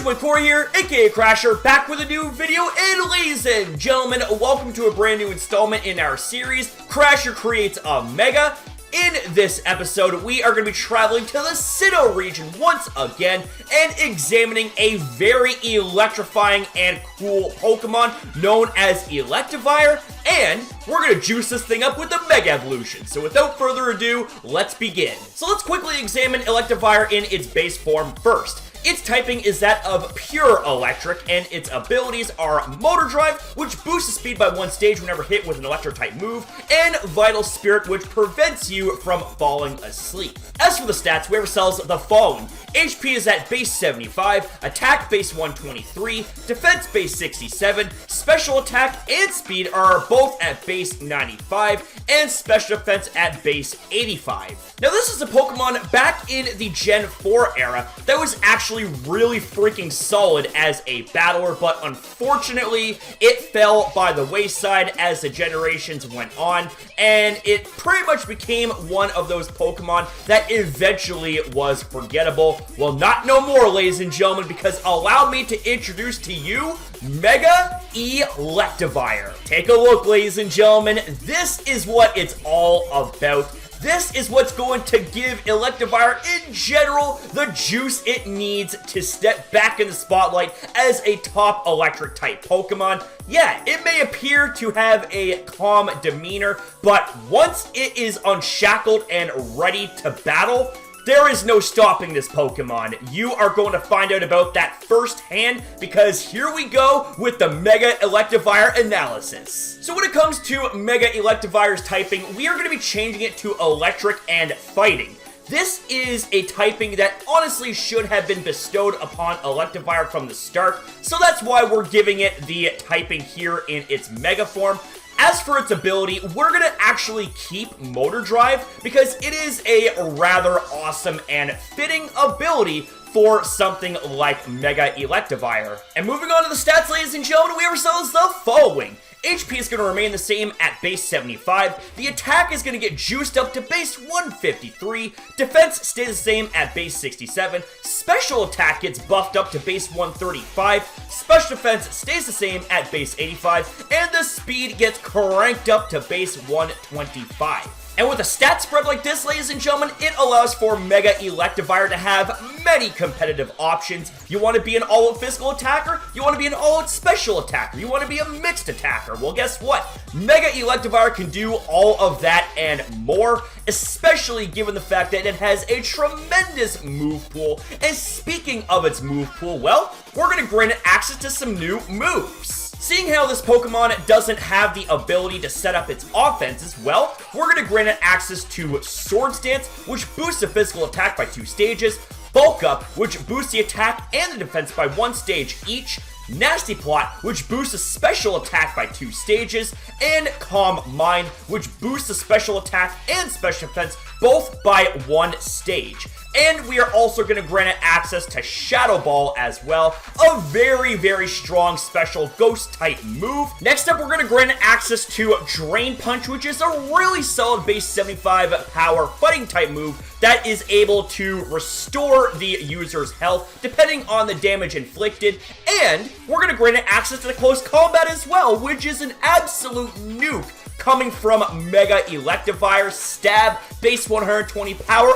Corey here, aka Crasher, back with a new video, and ladies and gentlemen, welcome to a brand new installment in our series, Crasher Creates a Mega. In this episode, we are going to be traveling to the Sinnoh region once again and examining a very electrifying and cool Pokemon known as Electivire, and we're going to juice this thing up with the Mega Evolution. So without further ado, let's begin. So let's quickly examine Electivire in its base form first. Its typing is that of pure electric, and its abilities are Motor Drive, which boosts the speed by 1 stage whenever hit with an electric-type move, and Vital Spirit, which prevents you from falling asleep. As for the stats, we have ourselves the following. HP is at base 75, attack base 123, defense base 67, special attack and speed are both at base 95, and special defense at base 85. Now this is a Pokemon back in the Gen 4 era that was actually really freaking solid as a battler, but unfortunately it fell by the wayside as the generations went on, and it pretty much became one of those Pokemon that eventually was forgettable. Well, not no more, ladies and gentlemen, because allow me to introduce to you Mega Electivire. Take a look, ladies and gentlemen. This is what it's all about. This is what's going to give Electivire in general the juice it needs to step back in the spotlight as a top electric type Pokemon. Yeah, it may appear to have a calm demeanor, but once it is unshackled and ready to battle, there is no stopping this Pokemon. You are going to find out about that firsthand, because here we go with the Mega Electivire analysis. So when it comes to Mega Electivire's typing, we are going to be changing it to electric and fighting. This is a typing that honestly should have been bestowed upon Electivire from the start, so that's why we're giving it the typing here in its Mega form. As for its ability, we're going to actually keep Motor Drive because it is a rather awesome and fitting ability for something like Mega Electivire. And moving on to the stats, ladies and gentlemen, we have ourselves the following. HP is going to remain the same at base 75, the attack is going to get juiced up to base 153, defense stays the same at base 67, special attack gets buffed up to base 135, special defense stays the same at base 85, and the speed gets cranked up to base 125. And with a stat spread like this, ladies and gentlemen, it allows for Mega Electivire to have many competitive options. You want to be an all-out physical attacker? You want to be an all-out special attacker? You want to be a mixed attacker? Well, guess what? Mega Electivire can do all of that and more, especially given the fact that it has a tremendous move pool. And speaking of its move pool, well, we're going to grant it access to some new moves. Seeing how this Pokemon doesn't have the ability to set up its offenses, well, we're going to grant it access to Swords Dance, which boosts the physical attack by 2 stages, Bulk Up, which boosts the attack and the defense by 1 stage each, Nasty Plot, which boosts the special attack by 2 stages, and Calm Mind, which boosts the special attack and special defense both by 1 stage. And we are also going to grant it access to Shadow Ball as well, a very, very strong special ghost-type move. Next up, we're going to grant it access to Drain Punch, which is a really solid base 75 power fighting-type move that is able to restore the user's health depending on the damage inflicted. And we're going to grant it access to the Close Combat as well, which is an absolute nuke coming from Mega Electivire. Stab, base 120 power.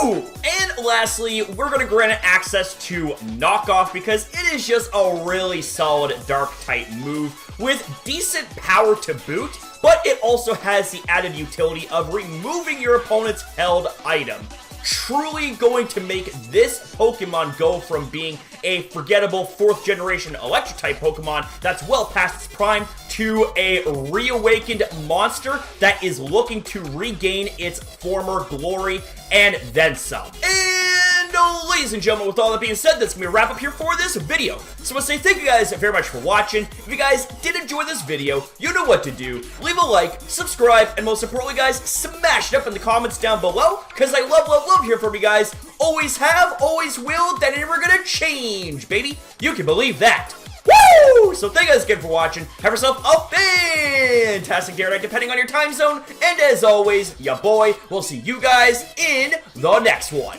Ooh! And lastly, we're going to grant it access to Knockoff because it is just a really solid dark-type move with decent power to boot, but it also has the added utility of removing your opponent's held item. Truly going to make this Pokemon go from being a forgettable 4th generation electric type Pokemon that's well past its prime to a reawakened monster that is looking to regain its former glory and then some. And ladies and gentlemen, with all that being said, that's going to be a wrap up here for this video. So I want to say thank you guys very much for watching. If you guys did enjoy this video, you know what to do. Leave a like, subscribe, and most importantly, guys, smash it up in the comments down below, because I love, love, love hearing from you guys. Always have, always will, that ain't never gonna change, baby. You can believe that. Woo! So thank you guys again for watching. Have yourself a fantastic day or night, depending on your time zone. And as always, ya boy, we'll see you guys in the next one.